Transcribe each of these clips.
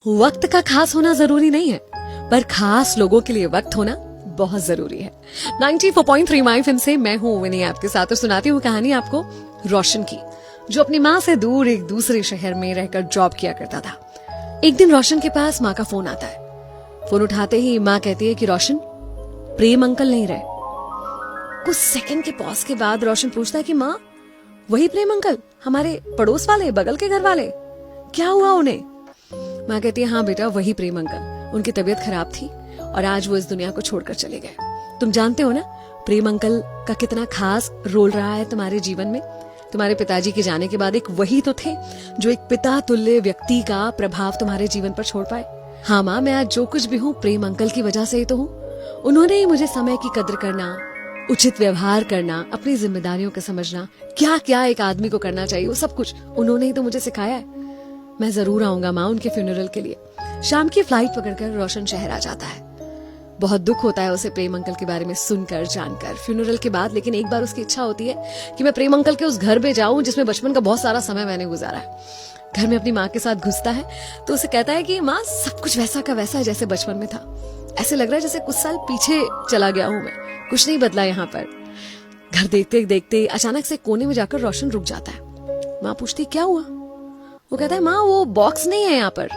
वक्त का खास होना जरूरी नहीं है, पर खास लोगों के लिए वक्त होना बहुत जरूरी है। 94.3 माय एफएम से मैं हूँ विनी आपके साथ और सुनाती हूँ कहानी आपको रोशन की, जो अपनी माँ से दूर एक दूसरे शहर में रहकर जॉब किया करता था। एक दिन रोशन के पास माँ का फोन आता है। फोन उठाते ही माँ कहती है कि रोशन, प्रेम अंकल नहीं रहे। कुछ सेकंड के पॉज के बाद रोशन पूछता है कि माँ, वही प्रेम अंकल, हमारे पड़ोस वाले, बगल के घर वाले, क्या हुआ उन्हें? माँ कहती है हाँ बेटा, वही प्रेम अंकल, उनकी तबीयत खराब थी और आज वो इस दुनिया को छोड़कर चले गए। तुम जानते हो ना प्रेम अंकल का कितना खास रोल रहा है तुम्हारे जीवन में। तुम्हारे पिताजी के जाने के बाद एक वही तो थे जो एक पिता तुल्य व्यक्ति का प्रभाव तुम्हारे जीवन पर छोड़ पाए। हाँ माँ, मैं आज जो कुछ भी हूँ प्रेम अंकल की वजह से ही तो हूँ। उन्होंने ही मुझे समय की कद्र करना, उचित व्यवहार करना, अपनी जिम्मेदारियों को समझना, क्या क्या एक आदमी को करना चाहिए, वो सब कुछ उन्होंने ही तो मुझे सिखाया है। मैं जरूर आऊंगा माँ उनके फ्यूनरल के लिए। शाम की फ्लाइट पकड़कर रोशन शहर आ जाता है। बहुत दुख होता है उसे प्रेम अंकल के बारे में सुनकर जानकर फ्यूनरल के बाद, लेकिन एक बार उसकी इच्छा होती है कि मैं प्रेम अंकल के उस घर में जाऊं जिसमें बचपन का बहुत सारा समय मैंने गुजारा है। घर में अपनी माँ के साथ घुसता है तो उसे कहता है कि माँ, सब कुछ वैसा का वैसा है जैसे बचपन में था। ऐसे लग रहा है जैसे कुछ साल पीछे चला गया हूं मैं, कुछ नहीं बदला यहाँ पर। घर देखते देखते अचानक से कोने में जाकर रोशन रुक जाता है। माँ पूछती क्या हुआ? वो कहता है माँ, वो बॉक्स नहीं है यहाँ पर।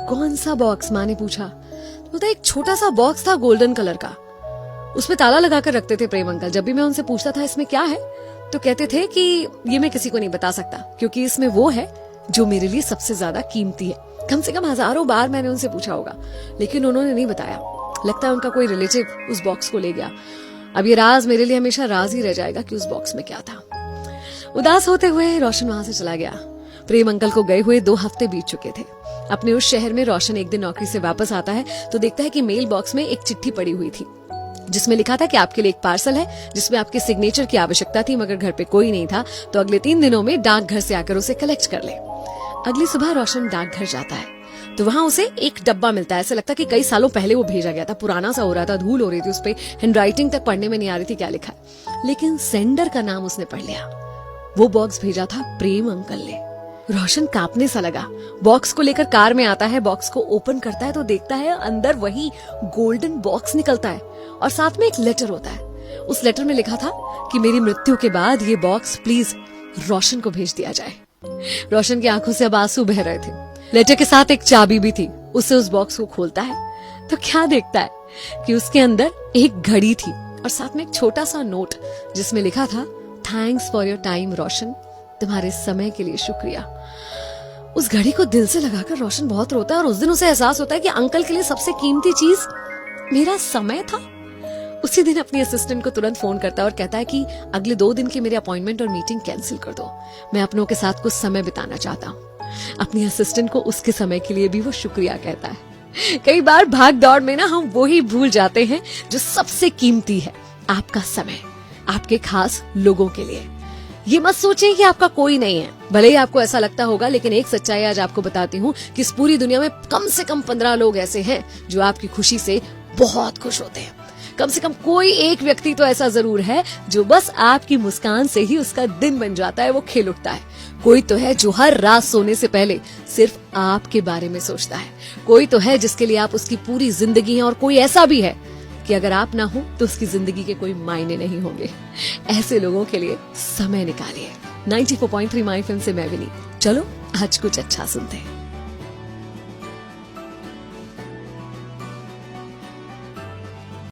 कौन सा बॉक्स? माँ ने पूछा। बोलता है एक छोटा सा बॉक्स था गोल्डन कलर का, उसमें ताला लगाकर रखते थे प्रेम अंकल। जब भी मैं उनसे पूछता था इसमें क्या है, तो कहते थे कि ये मैं किसी को नहीं बता सकता क्योंकि इसमें वो है जो मेरे लिए सबसे ज्यादा कीमती है। कम से कम हजारों बार मैंने उनसे पूछा होगा, लेकिन उन्होंने नहीं बताया। लगता है उनका कोई रिलेटिव उस बॉक्स को ले गया। अब ये राज मेरे लिए हमेशा राज ही रह जाएगा कि उस बॉक्स में क्या था। उदास होते हुए रोशन वहां से चला गया। प्रेम अंकल को गए हुए 2 हफ्ते बीत चुके थे। अपने उस शहर में रोशन एक दिन नौकरी से वापस आता है तो देखता है कि मेल बॉक्स में एक चिट्ठी पड़ी हुई थी जिसमें लिखा था कि आपके लिए एक पार्सल है जिसमें आपके सिग्नेचर की आवश्यकता थी, मगर घर पे कोई नहीं था तो अगले 3 दिनों में डाकघर से आकर उसे कलेक्ट कर ले। अगली सुबह रोशन डाकघर जाता है तो वहां उसे एक डब्बा मिलता है। ऐसा लगता है कि कई सालों पहले वो भेजा गया था, पुराना सा हो रहा था, धूल हो रही थी, उस पे हैंडराइटिंग तक पढ़ने में नहीं आ रही थी क्या लिखा है, लेकिन सेंडर का नाम उसने पढ़ लिया। वो बॉक्स भेजा था प्रेम अंकल ने। रोशन कांपने सा लगा। बॉक्स को लेकर कार में आता है, बॉक्स को ओपन करता है तो देखता है अंदर वही गोल्डन बॉक्स निकलता है और साथ में एक लेटर होता है। उस लेटर में लिखा था कि मेरी मृत्यु के बाद ये बॉक्स प्लीज रोशन को भेज दिया जाए। रोशन की आंखों से अब आंसू बह रहे थे। लेटर के साथ एक चाबी भी थी। उससे उस बॉक्स को खोलता है तो क्या देखता है कि उसके अंदर एक घड़ी थी और साथ में एक छोटा सा नोट जिसमें लिखा था, थैंक्स फॉर योर टाइम रोशन, तुम्हारे समय के लिए शुक्रिया। उस घड़ी को दिल से लगाकर रोशन बहुत रोता है और उस दिन उसे एहसास होता है कि अंकल के लिए सबसे कीमती चीज मेरा समय था। उसी दिन अपनी असिस्टेंट को तुरंत फोन करता है और कहता है कि अगले 2 दिन की मेरी अपॉइंटमेंट और मीटिंग कैंसिल कर दो, मैं अपनों के साथ कुछ समय बिताना चाहता हूँ। अपनी असिस्टेंट को उसके समय के लिए भी वो शुक्रिया कहता है। कई बार भाग दौड़ में ना हम वो ही भूल जाते हैं जो सबसे कीमती है, आपका समय, आपके खास लोगों के लिए। ये मत सोचिए कि आपका कोई नहीं है, भले ही आपको ऐसा लगता होगा, लेकिन एक सच्चाई आज आपको बताती हूँ कि इस पूरी दुनिया में कम से कम 15 लोग ऐसे हैं जो आपकी खुशी से बहुत खुश होते हैं। कम से कम कोई एक व्यक्ति तो ऐसा जरूर है जो बस आपकी मुस्कान से ही उसका दिन बन जाता है, वो खिल उठता है। कोई तो है जो हर रात सोने से पहले सिर्फ आपके बारे में सोचता है। कोई तो है जिसके लिए आप उसकी पूरी जिंदगी हैं और कोई ऐसा भी है कि अगर आप ना हो तो उसकी जिंदगी के कोई मायने नहीं होंगे। ऐसे लोगों के लिए समय निकालिए। 94.3 माय एफएम से मैं विनी। चलो आज कुछ अच्छा सुनते हैं।